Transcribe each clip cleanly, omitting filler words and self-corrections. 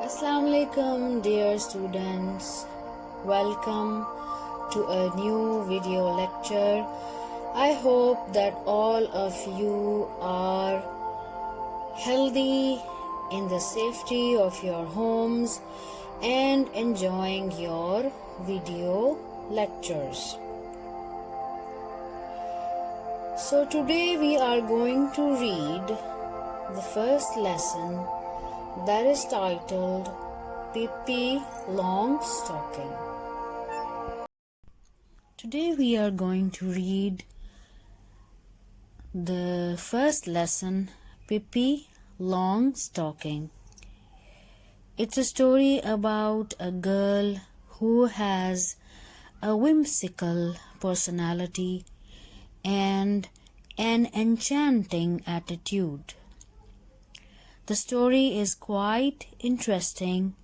Assalamu alaikum, dear students. Welcome to a new video lecture. I hope that all of you are healthy in the safety of your homes and enjoying your video lectures. So today we are going to read the first lesson that is titled Pippi Longstocking. Today we are going to read the first lesson, Pippi Longstocking. It's a story about a girl who has a whimsical personality and an enchanting attitude. The story is quite interesting.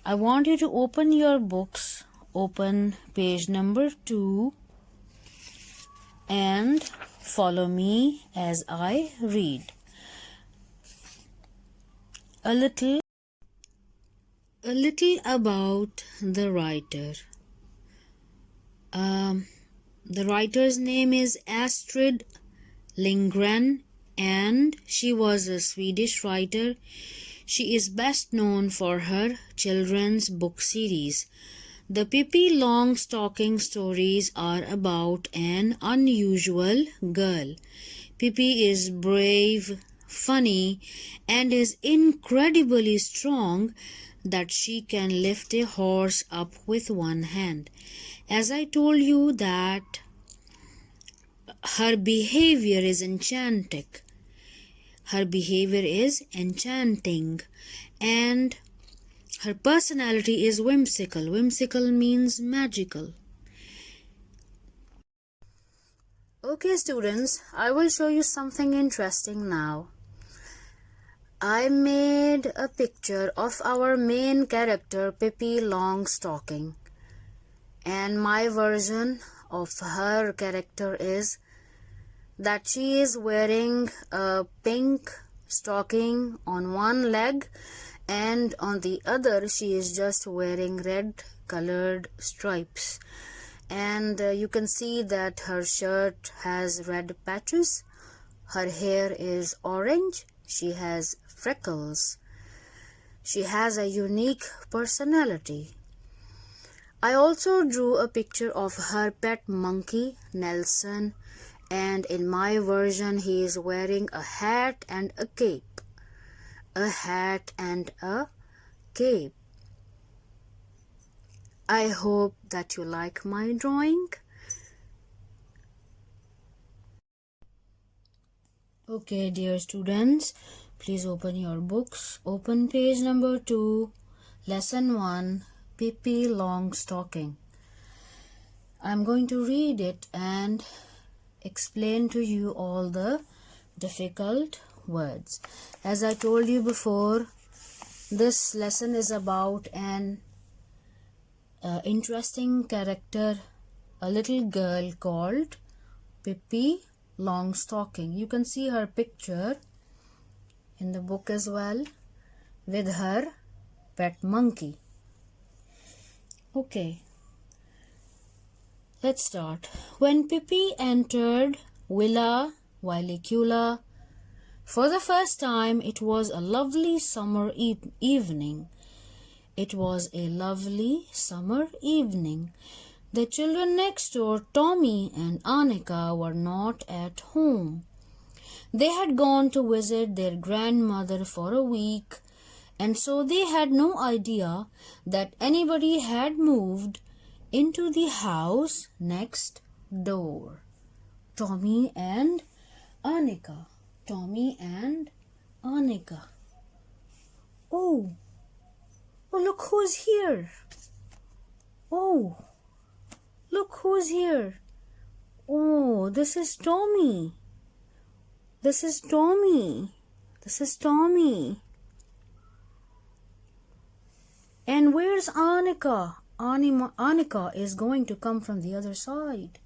I want you to open your books, open page number 2, and follow me as I read. A little about the writer. The writer's name is Astrid Lindgren, and she was a Swedish writer. She is best known for her children's book series. The Pippi Longstocking stories are about an unusual girl. Pippi is brave, funny, and is incredibly strong that she can lift a horse up with one hand. As I told you that her behavior is enchanting. Her behavior is enchanting, and her personality is whimsical. Whimsical means magical. Okay, students, I will show you something interesting now. I made a picture of our main character, Pippi Longstocking, and my version of her character is that she is wearing a pink stocking on one leg, and on the other she is just wearing red colored stripes, and you can see that her shirt has red patches, her hair is orange, she has freckles, she has a unique personality. I also drew a picture of her pet monkey Nelson, and in my version he is wearing a hat and a cape. A hat and a cape. I hope that you like my drawing. Okay, dear students, please open your books. Open page number 2, lesson 1, Pippi Longstocking. I'm going to read it and explain to you all the difficult words. As I told you before, this lesson is about an interesting character, a little girl called Pippi Longstocking. You can see her picture in the book as well with her pet monkey. Okay, let's start. When Pippi entered Villa Vilicula for the first time, it was a lovely summer evening. It was a lovely summer evening. The children next door, Tommy and Annika, were not at home. They had gone to visit their grandmother for a week, and so they had no idea that anybody had moved into the house next door. Tommy and Annika. Tommy and Annika. Oh, look who's here. Oh, look who's here. Oh, this is Tommy. This is Tommy. This is Tommy. And where's Annika? Annika is going to come from the other side.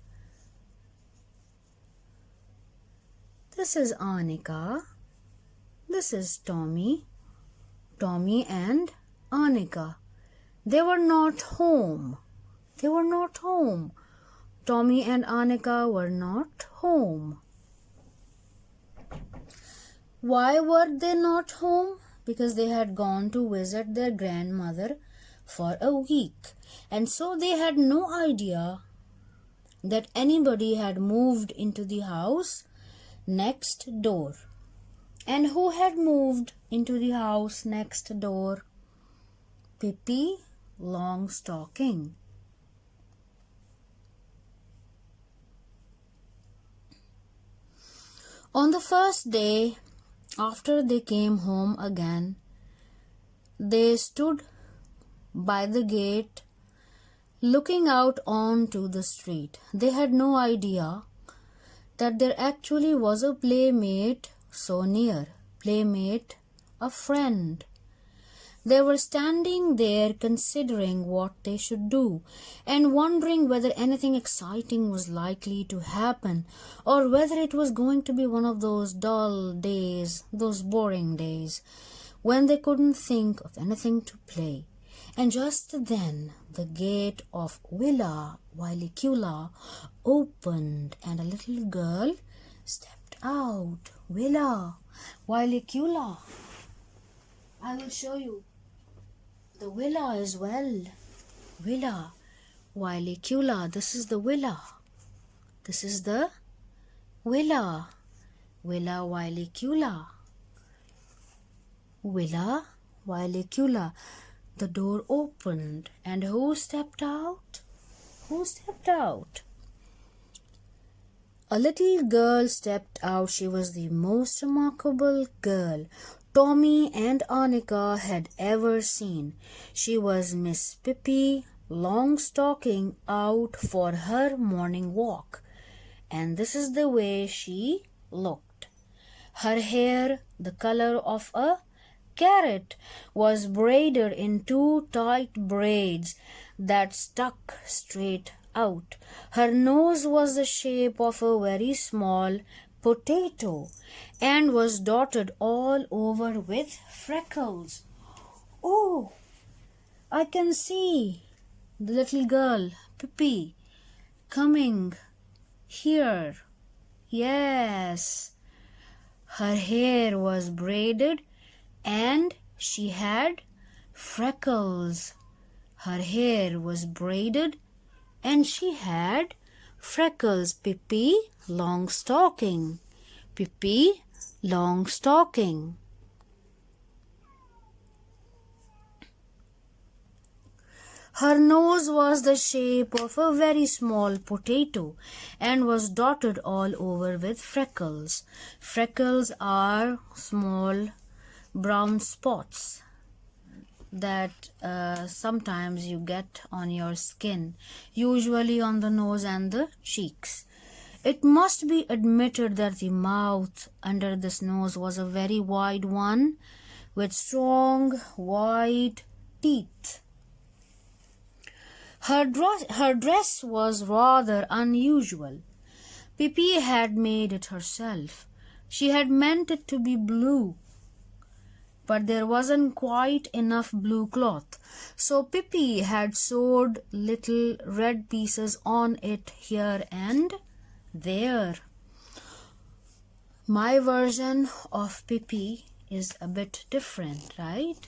This is Annika. This is Tommy. Tommy and Annika. They were not home. They were not home. Tommy and Annika were not home. Why were they not home? Because they had gone to visit their grandmother for a week, and so they had no idea that anybody had moved into the house next door. And who had moved into the house next door? Pippi Longstocking. On the first day after they came home again, they stood by the gate looking out onto the street. They had no idea that there actually was a playmate so near. Playmate, a friend. They were standing there considering what they should do and wondering whether anything exciting was likely to happen or whether it was going to be one of those dull days, those boring days when they couldn't think of anything to play. And just then the gate of Villa Vilicula opened and a little girl stepped out. Villa Vilicula. I will show you the villa as well. Villa Vilicula. This is the villa. This is the villa. Villa Vilicula. Villa Vilicula. The door opened, and who stepped out? Who stepped out? A little girl stepped out. She was the most remarkable girl Tommy and Annika had ever seen. She was Miss Pippi Longstocking out for her morning walk, and this is the way she looked. Her hair, the color of a carrot, was braided in two tight braids that stuck straight out. Her nose was the shape of a very small potato and was dotted all over with freckles. Oh, I can see the little girl, Pippi, coming here. Yes, her hair was braided and she had freckles. Her hair was braided and she had freckles. Pippi Longstocking. Pippi Longstocking. Her nose was the shape of a very small potato and was dotted all over with freckles. Freckles are small brown spots that sometimes you get on your skin, usually on the nose and the cheeks. It must be admitted that the mouth under this nose was a very wide one with strong white teeth. Her dress was rather unusual. Pippi had made it herself. She had meant it to be blue, but there wasn't quite enough blue cloth, so Pippi had sewed little red pieces on it here and there. My version of Pippi is a bit different, right?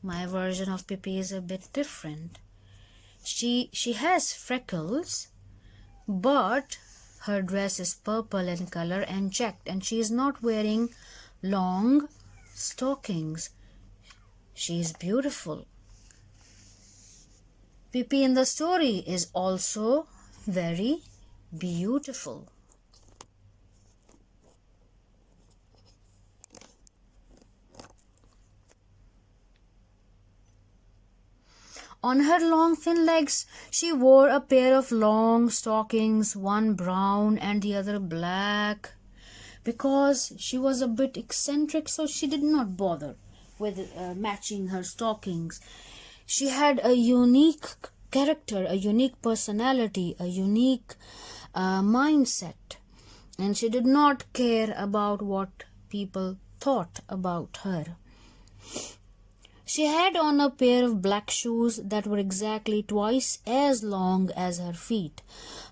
My version of Pippi is a bit different. She has freckles, but her dress is purple in color and checked, and she is not wearing long stockings. She is beautiful. Pippi in the story is also very beautiful. On her long thin legs she wore a pair of long stockings, one brown and the other black. Because she was a bit eccentric, so she did not bother with matching her stockings. She had a unique character, a unique personality, a unique mindset, and she did not care about what people thought about her. She had on a pair of black shoes that were exactly twice as long as her feet.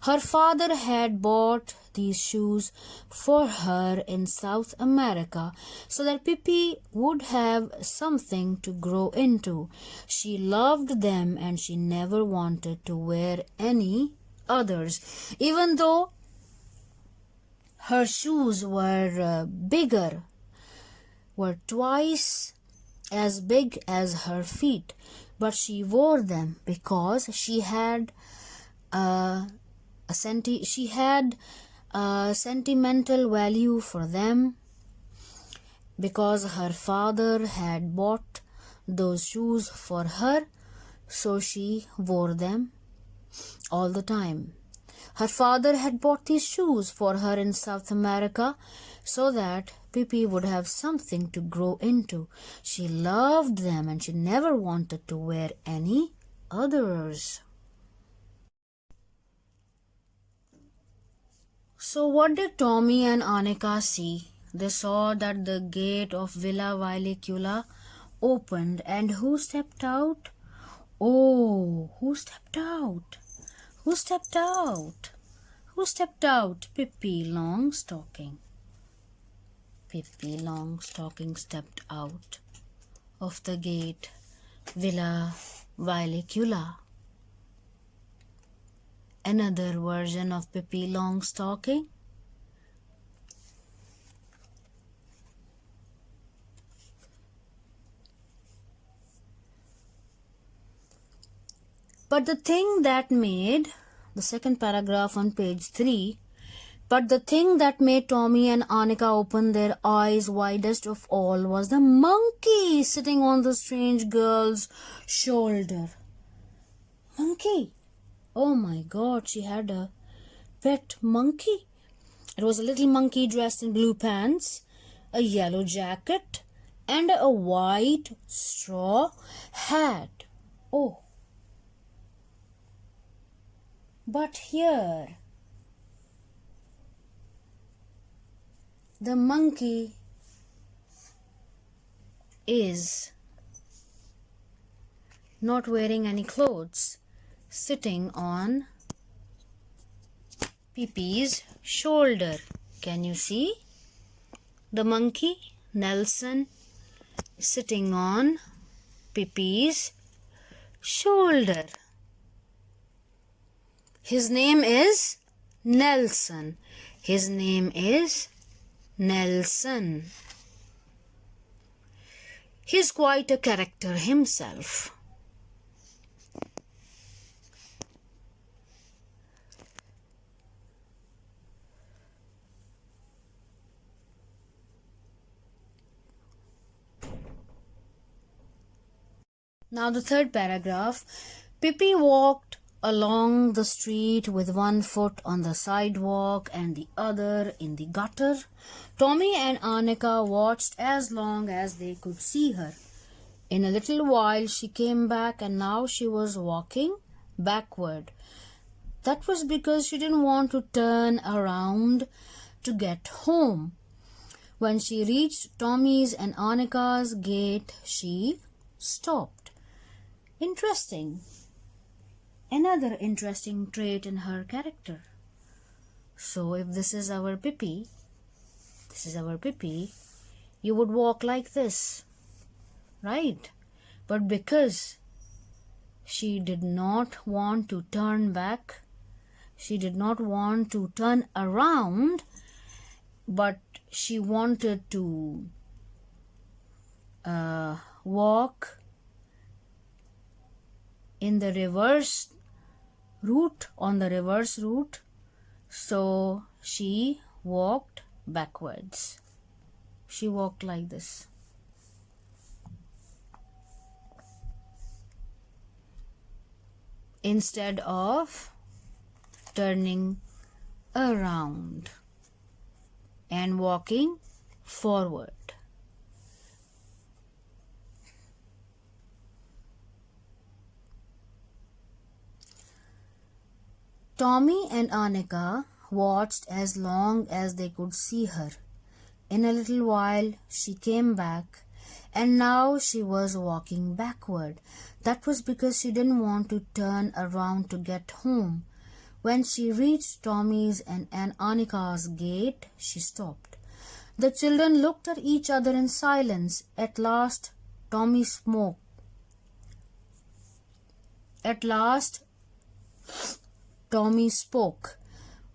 Her father had bought these shoes for her in South America so that Pippi would have something to grow into. She loved them and she never wanted to wear any others, even though her shoes were twice as big as her feet, but she wore them because she had a sentimental value for them, because her father had bought those shoes for her, so she wore them all the time. Her father had bought these shoes for her in South America so that Pippi would have something to grow into. She loved them and she never wanted to wear any others. So what did Tommy and Annika see? They saw that the gate of Villa Vilicula opened, and who stepped out? Oh, who stepped out? Who stepped out? Who stepped out? Pippi Longstocking. Pippi Longstocking stepped out of the gate Villa Vilicula. Another version of Pippi Longstocking. But the thing that made, the second paragraph on page 3, but the thing that made Tommy and Annika open their eyes widest of all was the monkey sitting on the strange girl's shoulder. Monkey! Oh my God, she had a pet monkey. It was a little monkey dressed in blue pants, a yellow jacket, and a white straw hat. Oh! But here, the monkey is not wearing any clothes, sitting on Pippi's shoulder. Can you see? The monkey, Nelson, sitting on Pippi's shoulder. His name is Nelson. His name is Nelson. He's quite a character himself. Now the third paragraph. Pippi walked along the street with one foot on the sidewalk and the other in the gutter. Tommy and Annika watched as long as they could see her. In a little while she came back, and now she was walking backward. That was because she didn't want to turn around to get home. When she reached Tommy's and Annika's gate, she stopped. Interesting. Another interesting trait in her character. So if this is our Pippi, you would walk like this, right? But because she did not want to turn back, she did not want to turn around, but she wanted to walk in the reverse route, on the reverse route, so she walked backwards. She walked like this. Instead of turning around and walking forward. Tommy and Annika watched as long as they could see her. In a little while she came back, and now she was walking backward. That was because she didn't want to turn around to get home. When she reached Tommy's and Annika's gate, she stopped. The children looked at each other in silence. At last, Tommy spoke.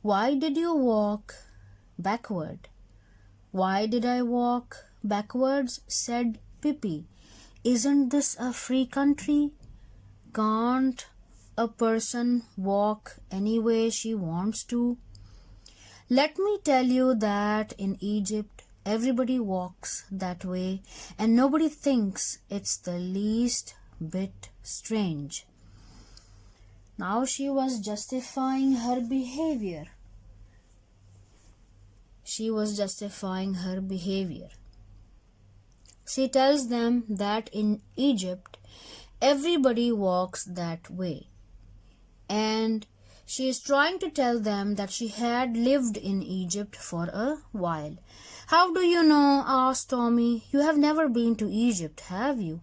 "Why did you walk backward?" "Why did I walk backwards?" said Pippi. "Isn't this a free country? Can't a person walk any way she wants to?" Let me tell you that in Egypt everybody walks that way and nobody thinks it's the least bit strange. Now she was justifying her behavior. She tells them that in Egypt everybody walks that way, and she is trying to tell them that she had lived in Egypt for a while. "How do you know?" asked Tommy. "You have never been to Egypt, have you?"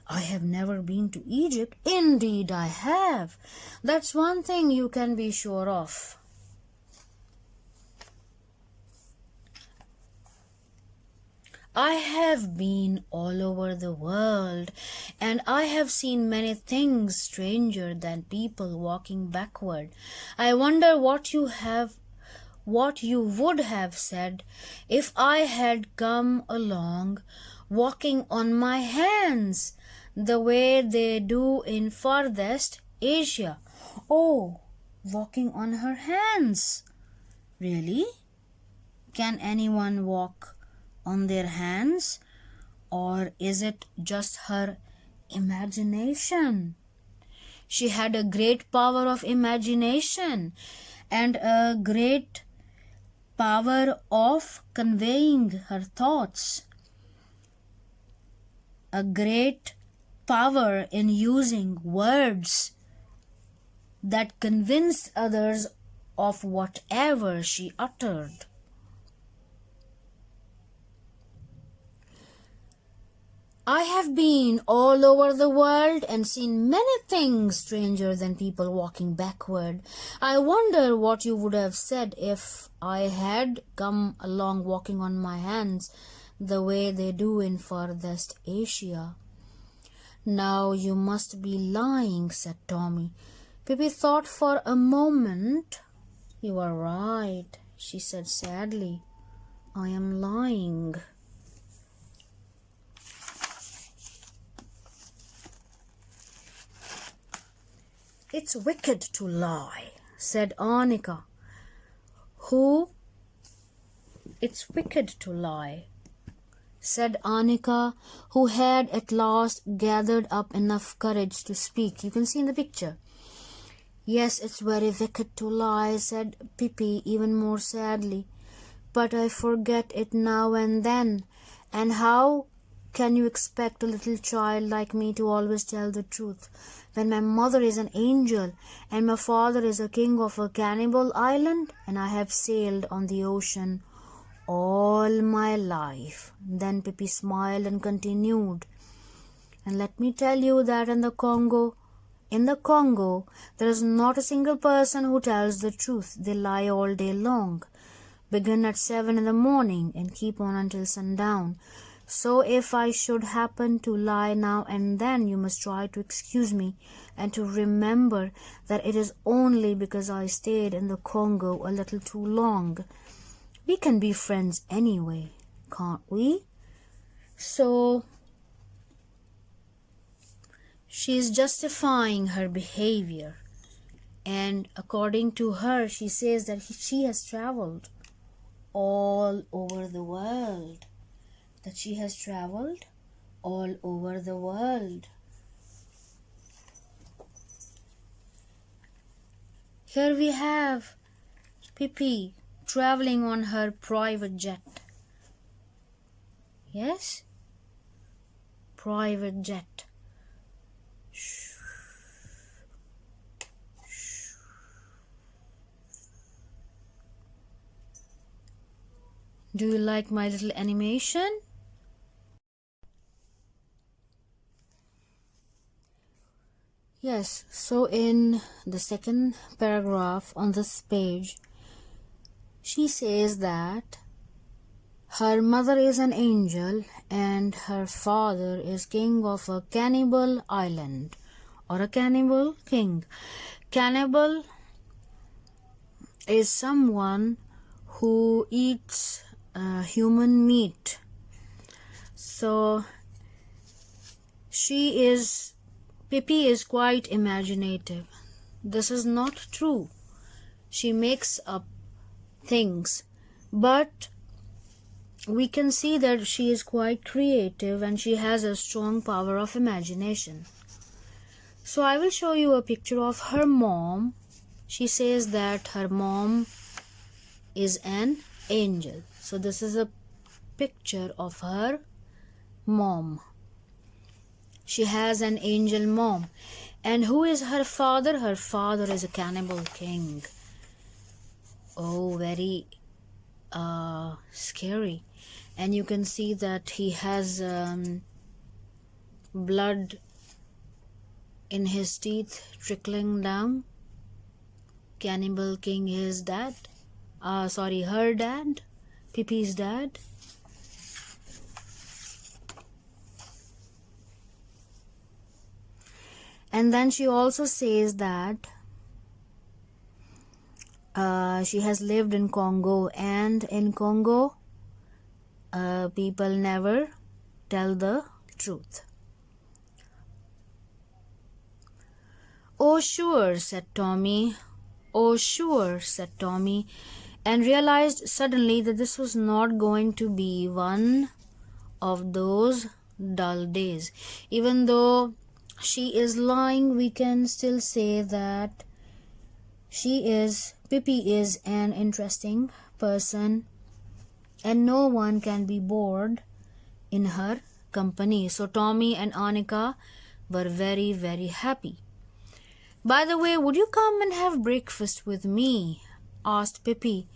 "I have never been to Egypt." "Indeed I have. That's one thing you can be sure of." "I have been all over the world, and I have seen many things stranger than people walking backward. I wonder what you would have said if I had come along walking on my hands, the way they do in farthest Asia." "Oh, walking on her hands? Really? Can anyone walk on their hands, or is it just her imagination?" She had a great power of imagination and a great power of conveying her thoughts, a great power in using words that convinced others of whatever she uttered. "I have been all over the world and seen many things stranger than people walking backward. I wonder what you would have said if I had come along walking on my hands, the way they do in farthest Asia." "Now you must be lying," said Tommy. Pippi thought for a moment. "You are right," she said sadly. "I am lying." "It's wicked to lie," said Annika. "It's wicked to lie," said Annika, who had at last gathered up enough courage to speak. You can see in the picture. "Yes, it's very wicked to lie," said Pippi even more sadly. "But I forget it now and then. And how can you expect a little child like me to always tell the truth, when my mother is an angel and my father is a king of a cannibal island, and I have sailed on the ocean all my life?" Then Pippi smiled and continued, "And let me tell you that in the Congo, there is not a single person who tells the truth. They lie all day long, begin at 7 in the morning and keep on until sundown. So if I should happen to lie now and then, you must try to excuse me and to remember that it is only because I stayed in the Congo a little too long. We can be friends anyway, can't we?" So she is justifying her behavior, and according to her, she says that she has traveled all over the world. Here we have Pippi traveling on her private jet. Yes? Private jet. Do you like my little animation? Yes, so in the second paragraph on this page, she says that her mother is an angel and her father is king of a cannibal island or a cannibal king. Cannibal is someone who eats human meat. So Pippi is quite imaginative. This is not true. She makes up things, but we can see that she is quite creative and she has a strong power of imagination. So I will show you a picture of her mom. She says that her mom is an angel. So this is a picture of her mom. She has an angel mom. And who is her father? Her father is a cannibal king. Oh, very scary. And you can see that he has blood in his teeth trickling down. Cannibal king is dad. Her dad. Pippi's dad. And then she also says that she has lived in Congo, and in Congo people never tell the truth. "Oh sure," said Tommy. "Oh sure," said Tommy, and realized suddenly that this was not going to be one of those dull days. Even though she is lying, we can still say that Pippi is an interesting person and no one can be bored in her company. So Tommy and Annika were very, very happy. "By the way, would you come and have breakfast with me?" asked Pippi.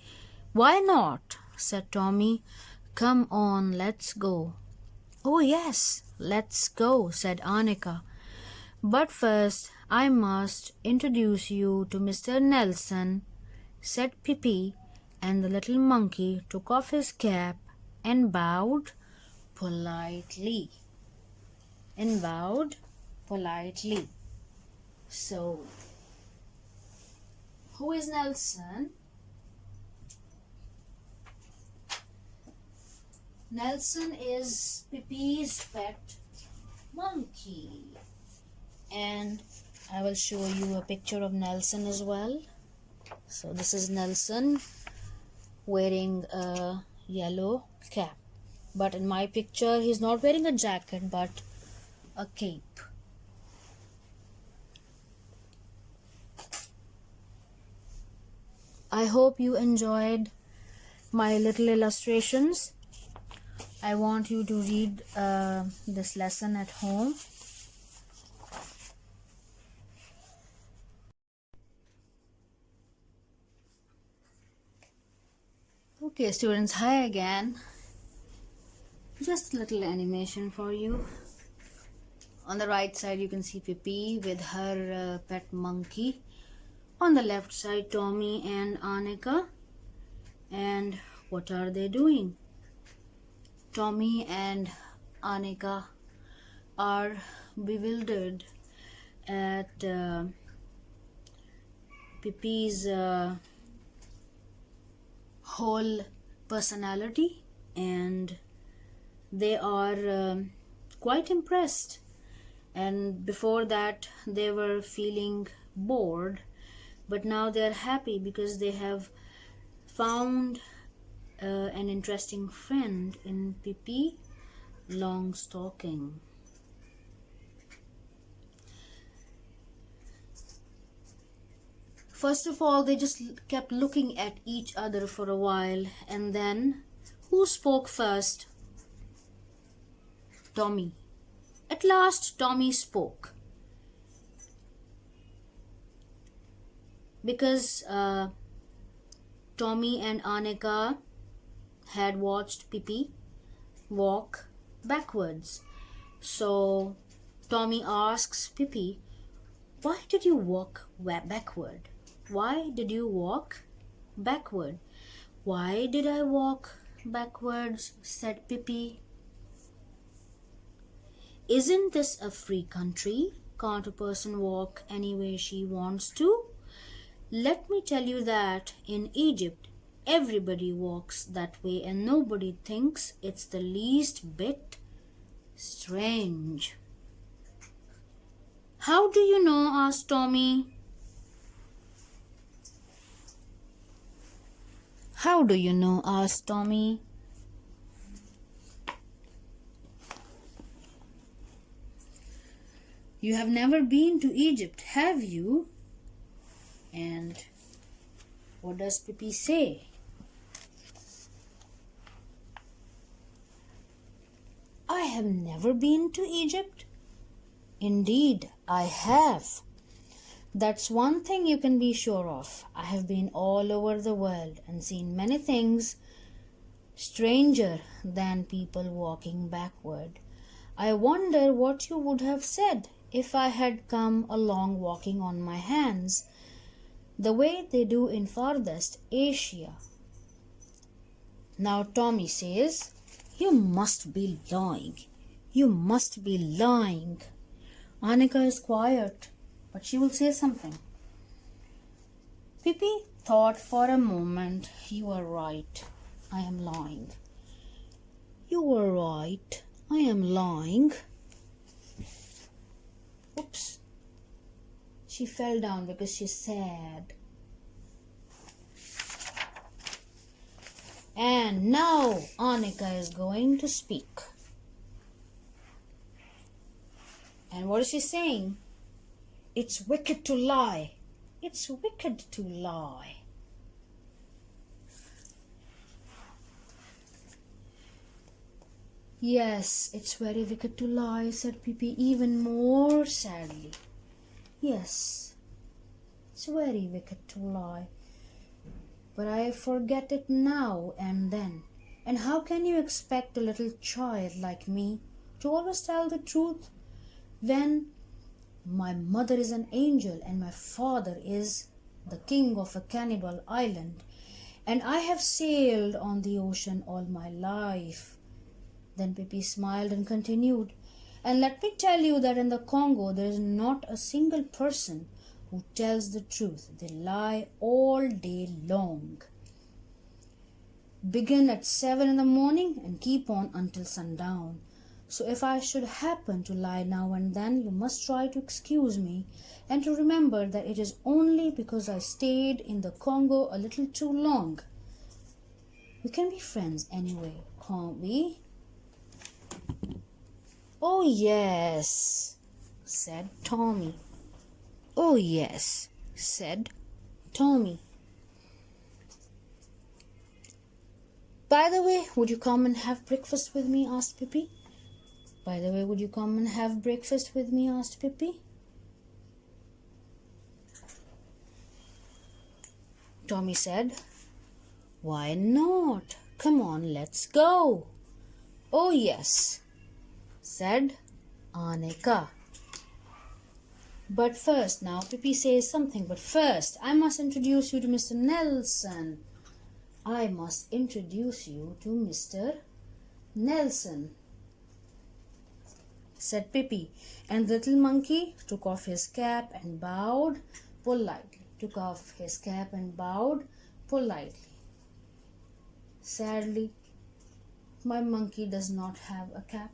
"Why not?" said Tommy. "Come on, let's go." "Oh yes, let's go," said Annika. "But first I must introduce you to Mr. Nelson," said Pippi, and the little monkey took off his cap and bowed politely. So, who is Nelson? Nelson is Pippi's pet monkey. And I will show you a picture of Nelson as well. So this is Nelson wearing a yellow cap. But in my picture, he's not wearing a jacket but a cape. I hope you enjoyed my little illustrations. I want you to read this lesson at home. Okay, students, hi again. Just a little animation for you. On the right side, you can see Pippi with her pet monkey. On the left side, Tommy and Annika. And what are they doing? Tommy and Annika are bewildered at Pippi's whole personality, and they are quite impressed. And before that they were feeling bored, but now they are happy because they have found an interesting friend in Pippi Longstocking. First of all, they just kept looking at each other for a while, and then who spoke first? Tommy. At last, Tommy spoke. Because Tommy and Annika had watched Pippi walk backwards. So Tommy asks Pippi, Why did you walk backward? Why did you walk backward? Why did I walk backwards? Said Pippi. Isn't this a free country? Can't a person walk any way she wants to? Let me tell you that in Egypt, everybody walks that way and nobody thinks it's the least bit strange. How do you know? Asked Tommy. How do you know? Asked Tommy. You have never been to Egypt, have you? And what does Pippi say? I have never been to Egypt. Indeed, I have. That's one thing you can be sure of. I have been all over the world and seen many things stranger than people walking backward. I wonder what you would have said if I had come along walking on my hands, the way they do in farthest Asia. Now Tommy says, You must be lying. You must be lying. Annika is quiet, but she will say something. Pippi thought for a moment. You are right. I am lying. You are right. I am lying. Oops. She fell down because she's sad. And now Annika is going to speak. And what is she saying? It's wicked to lie. It's wicked to lie. Yes, it's very wicked to lie, said Pippi even more sadly. Yes, it's very wicked to lie. But I forget it now and then. And how can you expect a little child like me to always tell the truth when my mother is an angel and my father is the king of a cannibal island, and I have sailed on the ocean all my life? Then Pippi smiled and continued, And let me tell you that in the Congo there is not a single person who tells the truth. They lie all day long. Begin at 7 in the morning and keep on until sundown. So if I should happen to lie now and then, you must try to excuse me and to remember that it is only because I stayed in the Congo a little too long. We can be friends anyway, can't we? Oh, yes, said Tommy. Oh, yes, said Tommy. By the way, would you come and have breakfast with me? Asked Pippi. By the way, would you come and have breakfast with me? Asked Pippi. Tommy said, Why not? Come on, let's go. Oh, yes, said Annika. But first, now Pippi says something, but first I must introduce you to Mr. Nelson. I must introduce you to Mr. Nelson, said Pippi, and the little monkey took off his cap and bowed politely. Sadly, my monkey does not have a cap.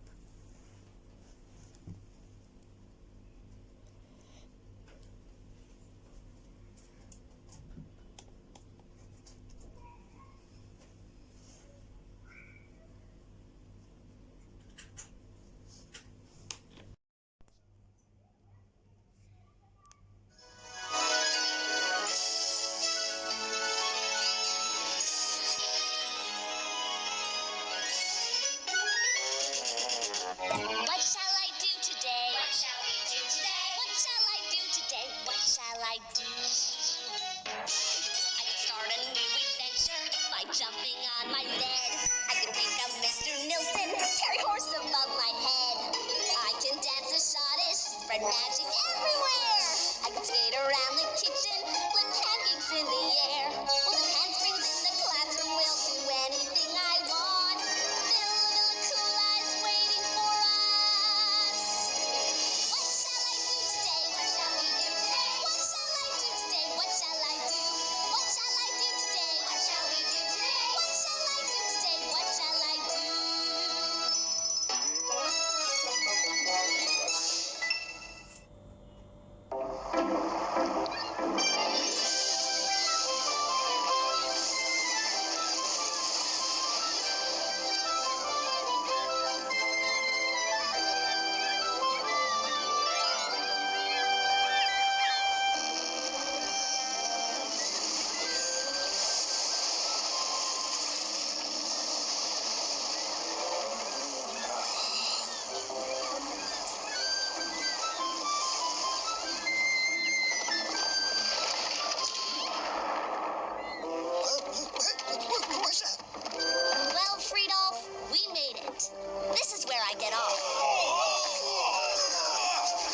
where I get off.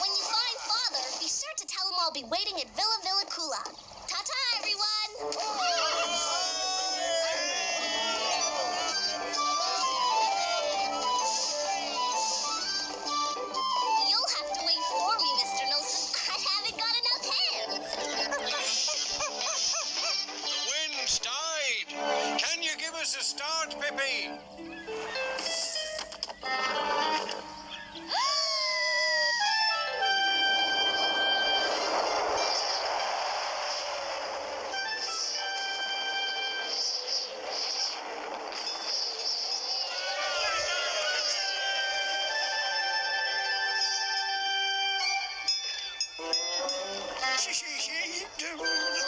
When you find Father, be sure to tell him I'll be waiting at Villa Kula. Ta-ta, everyone! You'll have to wait for me, Mr. Nelson. I haven't got enough hands. Wind's tide. Can you give us a start, Pippi?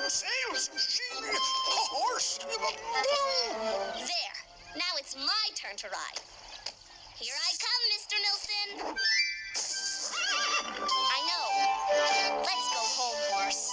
Sails, a horse. There. Now it's my turn to ride. Here I come, Mr. Nilsson. I know. Let's go home, horse.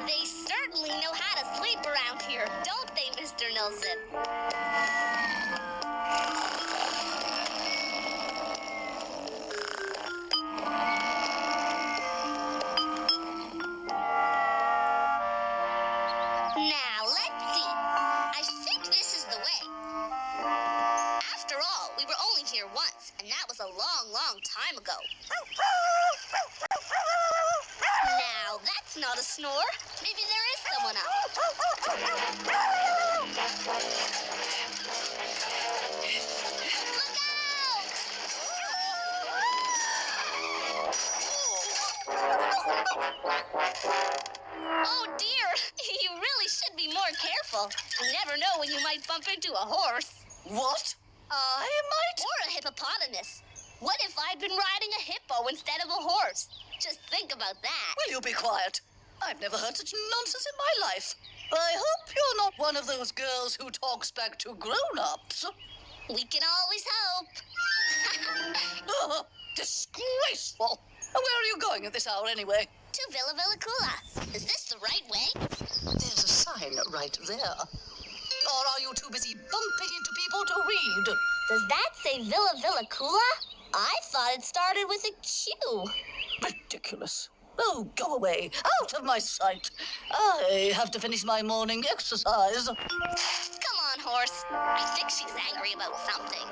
They certainly know how to sleep around here, don't they, Mr. Nilsson? Now, let's see. I think this is the way. After all, we were only here once, and that was a long, long time ago. Now, that's not a snore. Maybe there is someone out. Look out! Oh, dear. You really should be more careful. You never know when you might bump into a horse. What? I might? Or a hippopotamus. What if I'd been riding a hippo instead of a horse? Just think about that. Will you be quiet? I've never heard such nonsense in my life. I hope you're not one of those girls who talks back to grown-ups. We can always hope. Oh, disgraceful. Where are you going at this hour anyway? To Villa Kula. Is this the right way? There's a sign right there. Or are you too busy bumping into people to read? Does that say Villa Kula? I thought it started with a Q. Ridiculous. Oh, go away. Out of my sight. I have to finish my morning exercise. Come on, horse. I think she's angry about something.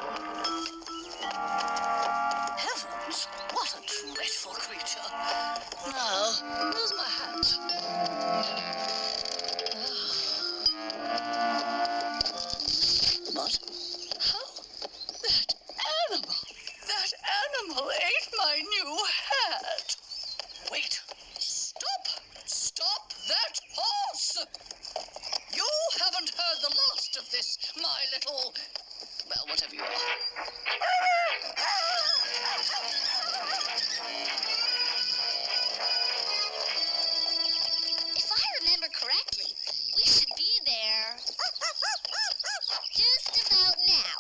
Heavens, what a dreadful creature. Now, where's my hat? What? How? That animal ate my new hat. Wait, stop that horse! You haven't heard the last of this, my little, well, whatever you are. If I remember correctly, we should be there just about now.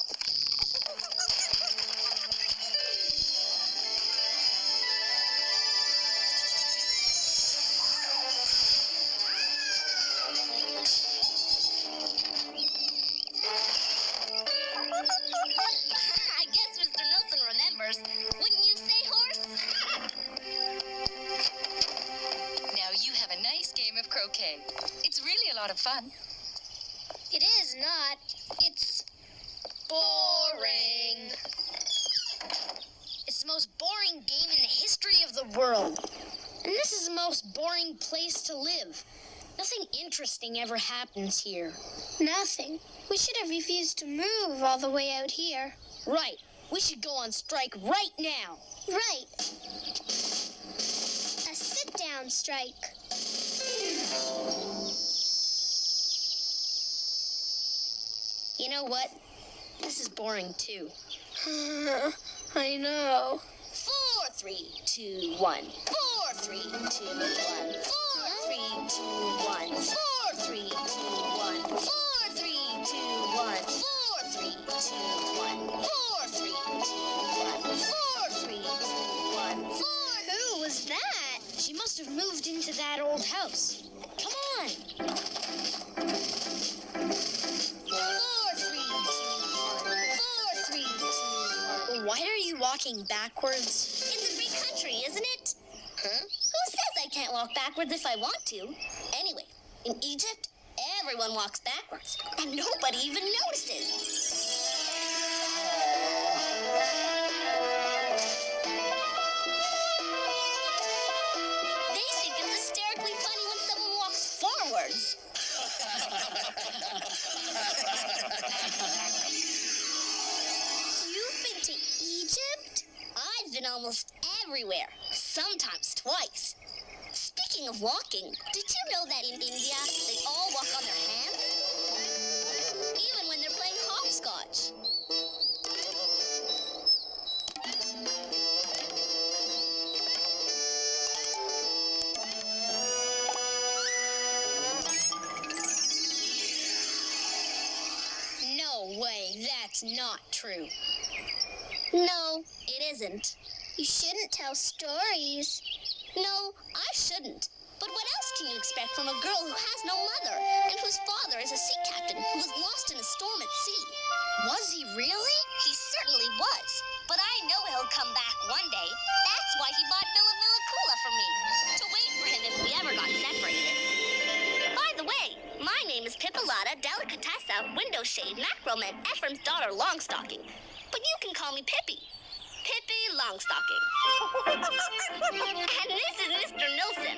I guess Mr. Nilsson remembers. Wouldn't you say, horse? Now you have a nice game of croquet. It's really a lot of fun. It is not. It's boring. It's the most boring game in the history of the world. And this is the most boring place to live. Nothing interesting ever happens here. Nothing. We should have refused to move all the way out here. Right. We should go on strike right now. Right. A sit-down strike. You know what? This is boring too. I know. 4, 3, 2, 1. 4, 3, 2, 1. 4, 3, 2, 1. 4, 3, 2, 1. 4, 3, 2, 1. 4, 3, 2, 1. 4, 3, 2, 1. 4, 3, 2, 1. 4. Who was that? She must have moved into that old house. Come on. 4, 3, 2, 1. 4, 3, 2, 1. Why are you walking backwards? It's a free country, isn't it? Huh? Who says I can't walk backwards if I want to? Anyway, in Egypt, everyone walks backwards, and nobody even notices. They think it's hysterically funny when someone walks forwards. You've been to Egypt? I've been almost everywhere, sometimes twice. Speaking of walking, did you know that in India, they all walk on their hands? Even when they're playing hopscotch. No way, that's not true. No, it isn't. You shouldn't tell stories. No, I shouldn't. But what else can you expect from a girl who has no mother and whose father is a sea captain who was lost in a storm at sea? Was he really? He certainly was. But I know he'll come back one day. That's why he bought Villa Villacula for me, to wait for him if we ever got separated. By the way, my name is Pipilata Delicatessa Window Shade Mackerelman Ephraim's daughter Longstocking. But you can call me Pippi. Pippi Longstocking. And this is Mr. Nilsson.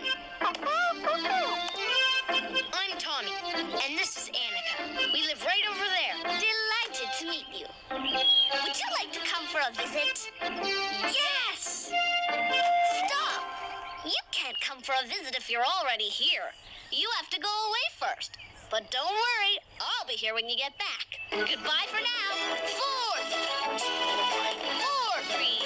I'm Tommy, and this is Annika. We live right over there. Delighted to meet you. Would you like to come for a visit? Yes! Stop! You can't come for a visit if you're already here. You have to go away first. But don't worry, I'll be here when you get back. Goodbye for now. 4, 3,